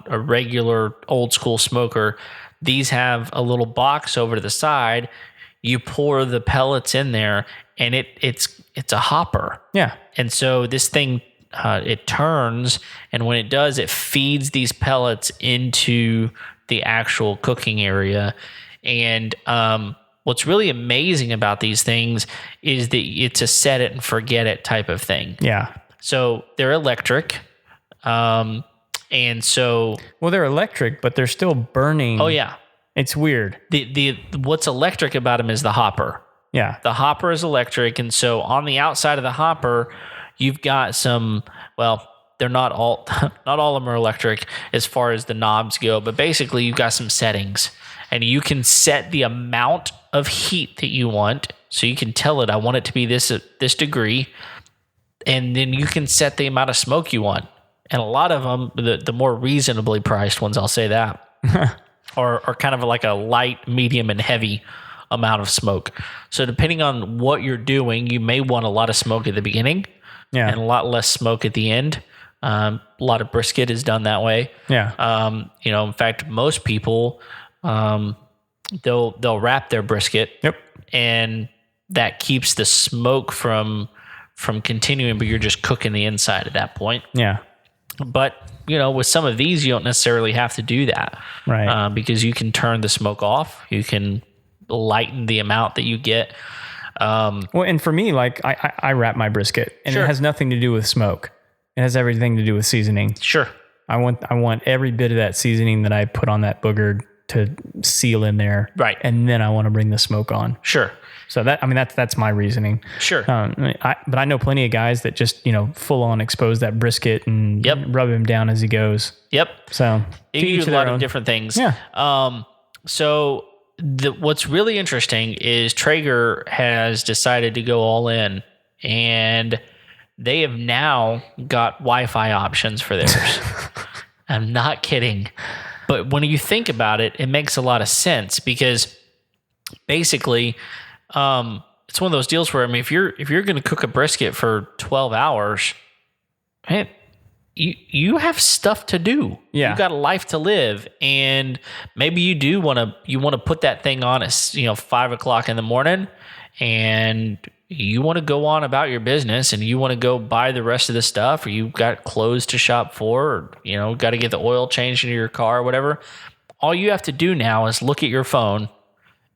a regular old school smoker. These have a little box over to the side. You pour the pellets in there, and it's a hopper. Yeah. And so this thing, it turns, and when it does, it feeds these pellets into the actual cooking area. And what's really amazing about these things is that it's a set it and forget it type of thing. Yeah. So they're electric. And so... Well, they're electric, but they're still burning. Oh, yeah. It's weird. The what's electric about them is the hopper. Yeah. The hopper is electric, and so on the outside of the hopper, you've got some, well, they're not all of them are electric as far as the knobs go, but basically you've got some settings, and you can set the amount of heat that you want. So you can tell it, I want it to be this degree, and then you can set the amount of smoke you want. And a lot of them, the more reasonably priced ones, I'll say that, are kind of like a light, medium, and heavy amount of smoke. So depending on what you're doing, you may want a lot of smoke at the beginning and a lot less smoke at the end. A lot of brisket is done that way. Yeah. In fact, most people, they'll wrap their brisket. Yep. And that keeps the smoke from continuing, but you're just cooking the inside at that point. Yeah. But, with some of these, you don't necessarily have to do that. Right. Because you can turn the smoke off. You can lighten the amount that you get. Well, and for me, like I wrap my brisket, and it has nothing to do with smoke. It has everything to do with seasoning. Sure. I want every bit of that seasoning that I put on that booger to seal in there. Right. And then I want to bring the smoke on. Sure. So that's my reasoning. Sure. But I know plenty of guys that just, full on expose that brisket and rub him down as he goes. Yep. So you can use a lot of different things. Yeah. So what's really interesting is Traeger has decided to go all in, and they have now got Wi-Fi options for theirs. I'm not kidding. But when you think about it, it makes a lot of sense because basically, it's one of those deals where, if you're going to cook a brisket for 12 hours, hey, you have stuff to do. Yeah. You got a life to live, and maybe you want to put that thing on at 5:00 in the morning, and you want to go on about your business, and you want to go buy the rest of the stuff, or you got clothes to shop for, or got to get the oil changed into your car or whatever. All you have to do now is look at your phone,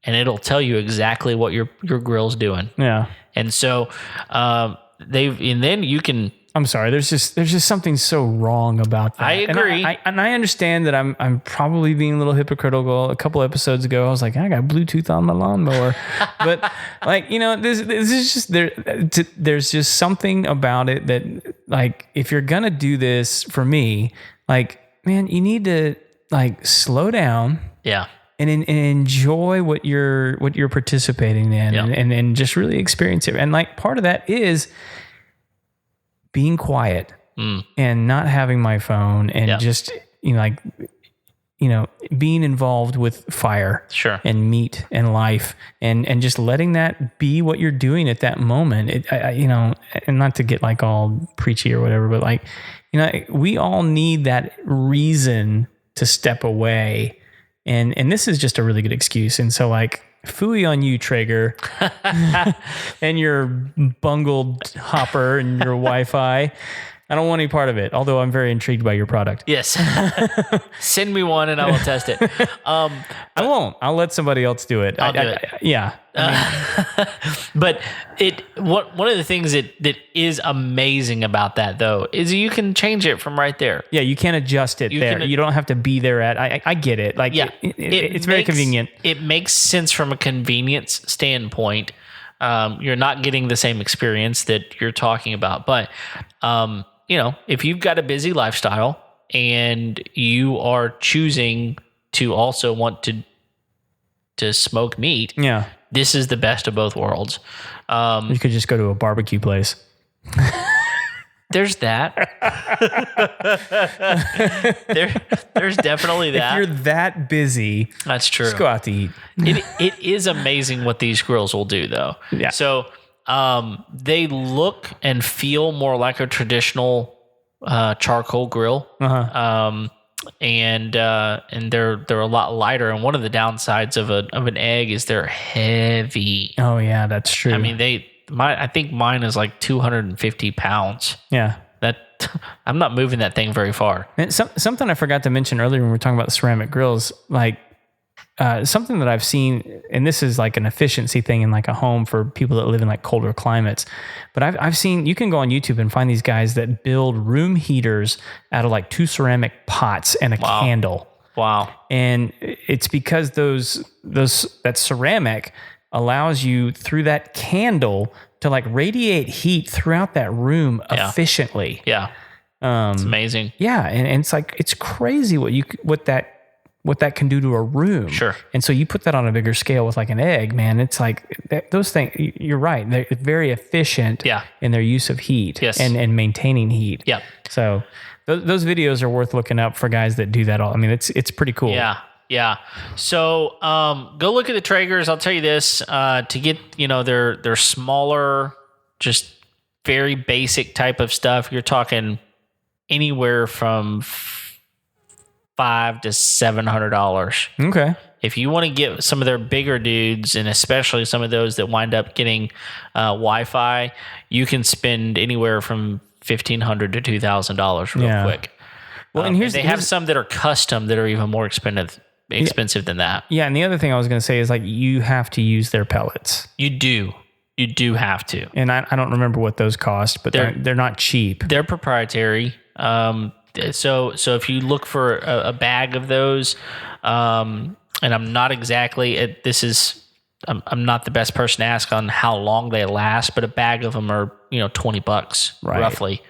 and it'll tell you exactly what your grill's doing. Yeah. And so then you can. I'm sorry. There's just something so wrong about that. I agree. And I understand that I'm probably being a little hypocritical. A couple episodes ago, I was like, I got Bluetooth on my lawnmower, but this is just there's just something about it that, like, if you're gonna do this, for me, like, man, you need to, like, slow down. Yeah. And enjoy what you're participating in, yeah. and just really experience it. And, like, part of that is being quiet and not having my phone, and just being involved with fire, sure, and meat and life, and just letting that be what you're doing at that moment. And not to get, like, all preachy or whatever, but, like, we all need that reason to step away. And this is just a really good excuse. And so, like, phooey on you, Traeger, and your bungled hopper and your Wi-Fi. I don't want any part of it, although I'm very intrigued by your product. Yes. Send me one and I will test it. I won't. I'll let somebody else do it. I'll do it. Yeah. But one of the things that is amazing about that, though, is you can change it from right there. Yeah, you can adjust it there. You don't have to be there at. I get it. Like, yeah, it's very convenient. It makes sense from a convenience standpoint. You're not getting the same experience that you're talking about, but if you've got a busy lifestyle and you are choosing to also want to smoke meat, this is the best of both worlds. You could just go to a barbecue place. There's that. There's definitely that. If you're that busy, that's true. Just go out to eat. It is amazing what these grills will do, though. Yeah. So they look and feel more like a traditional charcoal grill. Uh-huh. And they're a lot lighter. And one of the downsides of an egg is they're heavy. Oh yeah, that's true. I mean, I think mine is like 250 pounds. Yeah. I'm not moving that thing very far. And something I forgot to mention earlier when we were talking about the ceramic grills, like, something that I've seen, and this is like an efficiency thing in, like, a home for people that live in, like, colder climates. But I've seen, you can go on YouTube and find these guys that build room heaters out of, like, 2 ceramic pots and a candle. Wow. And it's because that ceramic allows you, through that candle, to, like, radiate heat throughout that room efficiently. Yeah. It's amazing. Yeah. And it's like, it's crazy what that can do to a room. Sure. And so you put that on a bigger scale with, like, an egg, man, it's like those things, you're right. They're very efficient in their use of heat and maintaining heat. Yeah. So those videos are worth looking up for guys that do that all. I mean, it's pretty cool. Yeah. Yeah. So go look at the Traegers. I'll tell you this, to get, they're smaller, just very basic type of stuff. You're talking anywhere from $500 to $700. Okay. If you want to get some of their bigger dudes, and especially some of those that wind up getting Wi-Fi, you can spend anywhere from $1,500 to $2,000 real quick. Well, and they have some that are custom that are even more expensive than that. Yeah, and the other thing I was going to say is, like, you have to use their pellets. You do have to. And I don't remember what those cost, but they're not cheap. They're proprietary. So if you look for a bag of those, and I'm not exactly I'm not the best person to ask on how long they last, but a bag of them are $20 roughly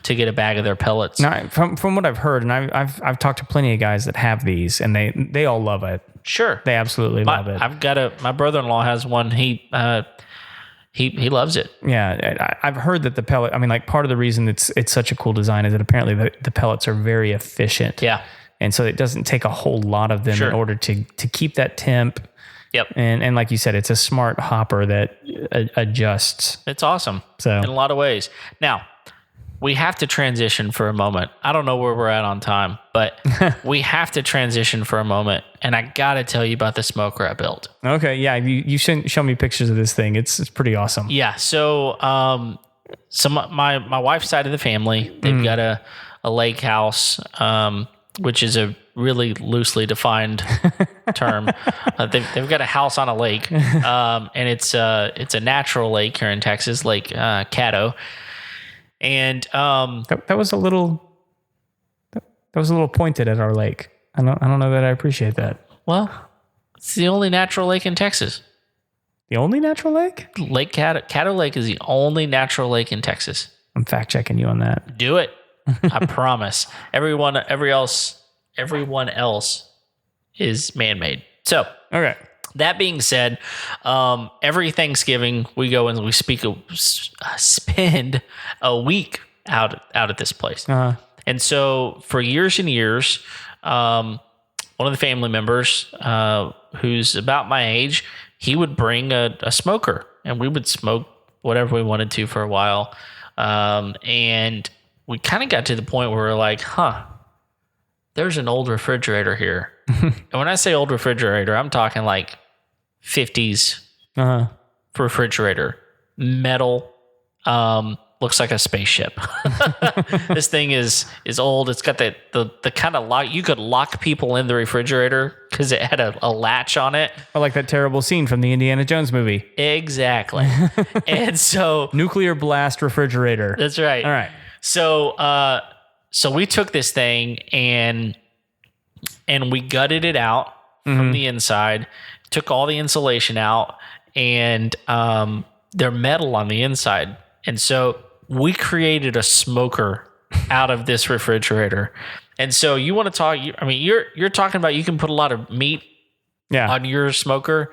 to get a bag of their pellets. Now, from what I've heard, and I've talked to plenty of guys that have these, and they all love it. Sure, they absolutely love it. I've got my brother-in-law has one. He loves it. Yeah, I've heard that the pellet. I mean, like, part of the reason it's such a cool design is that apparently the pellets are very efficient. Yeah, and so it doesn't take a whole lot of them in order to keep that temp. Yep. And like you said, it's a smart hopper that adjusts. It's awesome. So in a lot of ways. Now, we have to transition for a moment. I don't know where we're at on time, but we have to transition for a moment. And I got to tell you about the smoker I built. Okay. Yeah. You should show me pictures of this thing. It's pretty awesome. Yeah. So, my wife's side of the family, they've got a lake house, which is a really loosely defined term. They've got a house on a lake, and it's a natural lake here in Texas, Lake Caddo. And that was a little pointed at our lake. I don't know that I appreciate that. Well, it's the only natural lake in Texas. The only natural lake? Lake Caddo Lake is the only natural lake in Texas. I'm fact checking you on that. Do it. I promise. Everyone else is man-made. So, okay. That being said, every Thanksgiving we go and we spend a week out at this place. Uh-huh. And so for years and years, one of the family members who's about my age, he would bring a smoker, and we would smoke whatever we wanted to for a while. And we kind of got to the point where we're like, there's an old refrigerator here. And when I say old refrigerator, I'm talking like 50s refrigerator, metal, looks like a spaceship. This thing is old. It's got the kind of lock. You could lock people in the refrigerator because it had a latch on it. I like that terrible scene from the Indiana Jones movie. Exactly. And so nuclear blast refrigerator. That's right. All right. So we took this thing and we gutted it out from the inside, took all the insulation out, and they're metal on the inside. And so we created a smoker out of this refrigerator. And so you want to talk, you're talking about you can put a lot of meat on your smoker.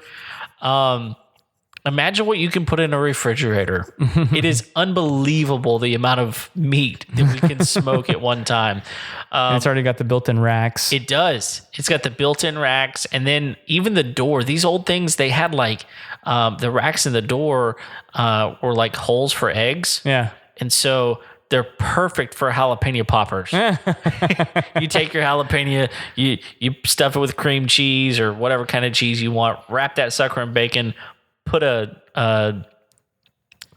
Imagine what you can put in a refrigerator. It is unbelievable the amount of meat that we can smoke at one time. And it's already got the built-in racks. It does. It's got the built-in racks. And then even the door, these old things, they had like the racks in the door were like holes for eggs. Yeah. And so they're perfect for jalapeno poppers. You take your jalapeno, you stuff it with cream cheese or whatever kind of cheese you want, wrap that sucker in bacon, put a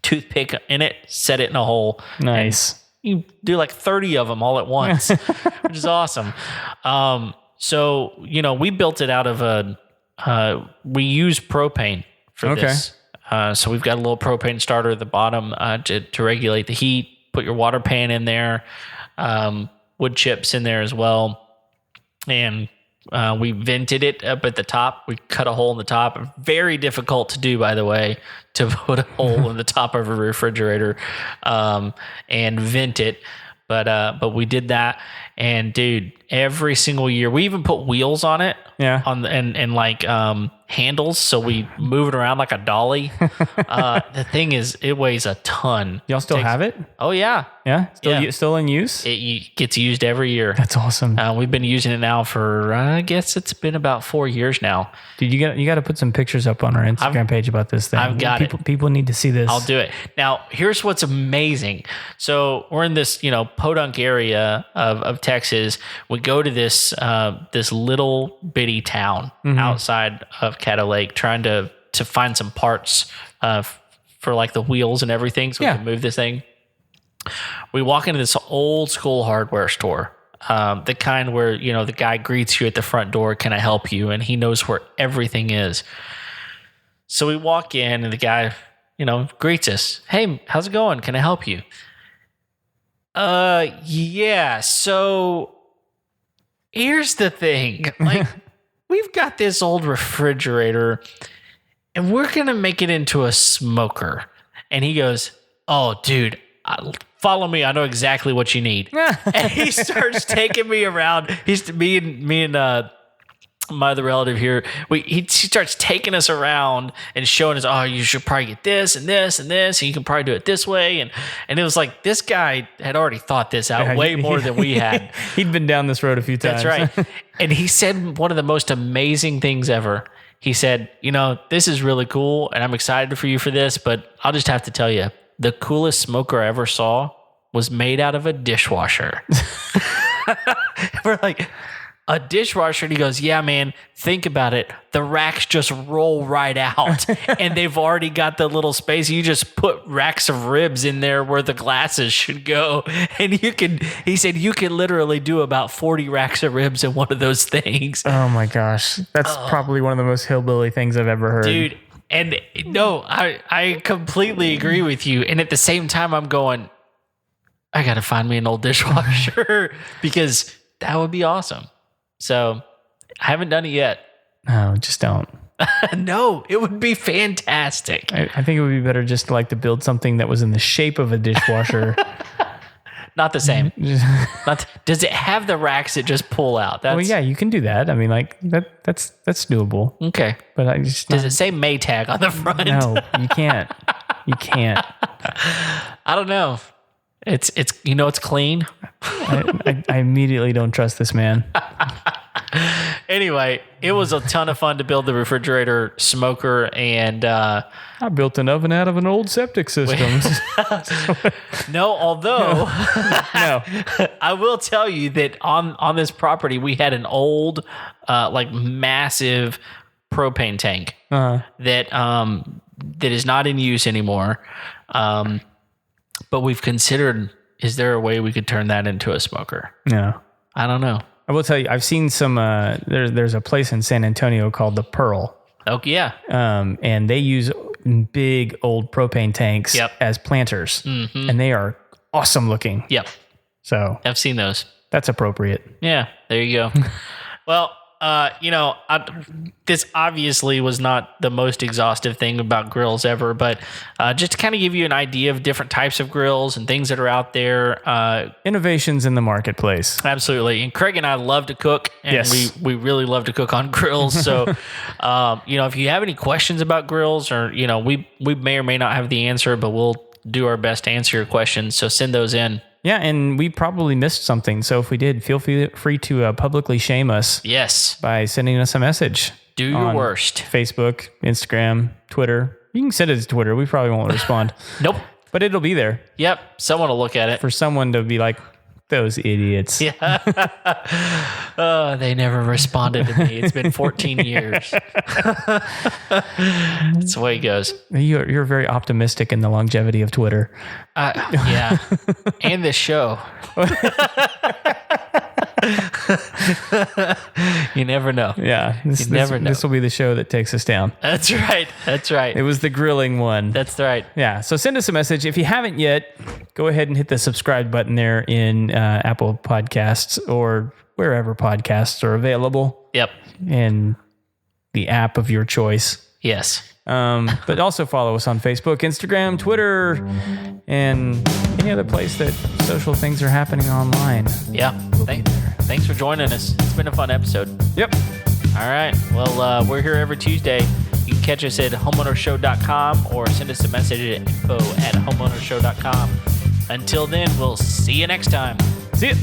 toothpick in it, set it in a hole. Nice. You do like 30 of them all at once, which is awesome. So, we built it out of we use propane for this. So we've got a little propane starter at the bottom to regulate the heat. Put your water pan in there, wood chips in there as well. And we vented it up at the top. We cut a hole in the top. Very difficult to do, by the way, to put a hole in the top of a refrigerator and vent it. But we did that. And dude, every single year, we even put wheels on it. Yeah. And like handles, so we move it around like a dolly. The thing is, it weighs a ton. Y'all still have it? Oh yeah. Yeah. Still in use? It gets used every year. That's awesome. We've been using it now for I guess it's been about 4 years now. Dude, you got to put some pictures up on our Instagram page about this thing. I've got it. People need to see this. I'll do it. Now, here's what's amazing. So we're in this, podunk area of Texas. We go to this little bitty town outside of Caddo Lake, trying to find some parts for like the wheels and everything, so we can move this thing. We walk into this old school hardware store, the kind where the guy greets you at the front door, "Can I help you?" and he knows where everything is. So we walk in, and the guy, greets us. "Hey, how's it going? Can I help you?" Yeah. So here's the thing, like. We've got this old refrigerator and we're going to make it into a smoker. And he goes, "Oh, dude, follow me. I know exactly what you need." And he starts taking me around. Me and my other relative here, he starts taking us around and showing us, "Oh, you should probably get this and this and this, and you can probably do it this way." And it was like, this guy had already thought this out way more than we had. He'd been down this road a few times. That's right. And he said one of the most amazing things ever. He said, "This is really cool, and I'm excited for you for this, but I'll just have to tell you, the coolest smoker I ever saw was made out of a dishwasher. We're like, a dishwasher? And he goes, yeah, man, think about it. The racks just roll right out and they've already got the little space. You just put racks of ribs in there where the glasses should go. And he said, you can literally do about 40 racks of ribs in one of those things. Oh my gosh. That's probably one of the most hillbilly things I've ever heard. Dude. And no, I completely agree with you. And at the same time, I'm going, I got to find me an old dishwasher because that would be awesome. So I haven't done it yet. No, just don't. No, it would be fantastic. I think it would be better just to build something that was in the shape of a dishwasher. Not the same. Does it have the racks that just pull out? Well, yeah, you can do that. I mean, that's doable. Okay. But I just does it say Maytag on the front? No, you can't. You can't. I don't know. It's it's clean. I immediately don't trust this man. Anyway, it was a ton of fun to build the refrigerator smoker, and I built an oven out of an old septic system. No, although no, I will tell you that on this property we had an old massive propane tank that is not in use anymore. But we've considered, is there a way we could turn that into a smoker? No. I don't know. I will tell you, I've seen some, there's a place in San Antonio called the Pearl. Oh, yeah. And they use big old propane tanks as planters. Mm-hmm. And they are awesome looking. Yep. So I've seen those. That's appropriate. Yeah, there you go. Well, this obviously was not the most exhaustive thing about grills ever, but just to kind of give you an idea of different types of grills and things that are out there. Innovations in the marketplace. Absolutely. And Craig and I love to cook, and we really love to cook on grills. So, if you have any questions about grills, or, we may or may not have the answer, but we'll do our best to answer your questions. So send those in. Yeah, and we probably missed something. So if we did, feel free to publicly shame us. Yes. By sending us a message. Do your worst. Facebook, Instagram, Twitter. You can send it to Twitter. We probably won't respond. Nope. But it'll be there. Yep. Someone will look at it. For someone to be like, those idiots. Yeah. They never responded to me. It's been 14 years. That's the way it goes. You're very optimistic in the longevity of Twitter. Yeah. And this show. You never know. Yeah. You never know. This will be the show that takes us down. That's right. That's right. It was the grilling one. That's right. Yeah. So send us a message. If you haven't yet, go ahead and hit the subscribe button there in Apple Podcasts or wherever podcasts are available. Yep. In the app of your choice. Yes. But also follow us on Facebook, Instagram, Twitter, and any other place that social things are happening online. Yeah. Thanks for joining us. It's been a fun episode. Yep. All right. Well, we're here every Tuesday. You can catch us at homeownershow.com or send us a message at info@homeownershow.com. Until then, we'll see you next time. See ya.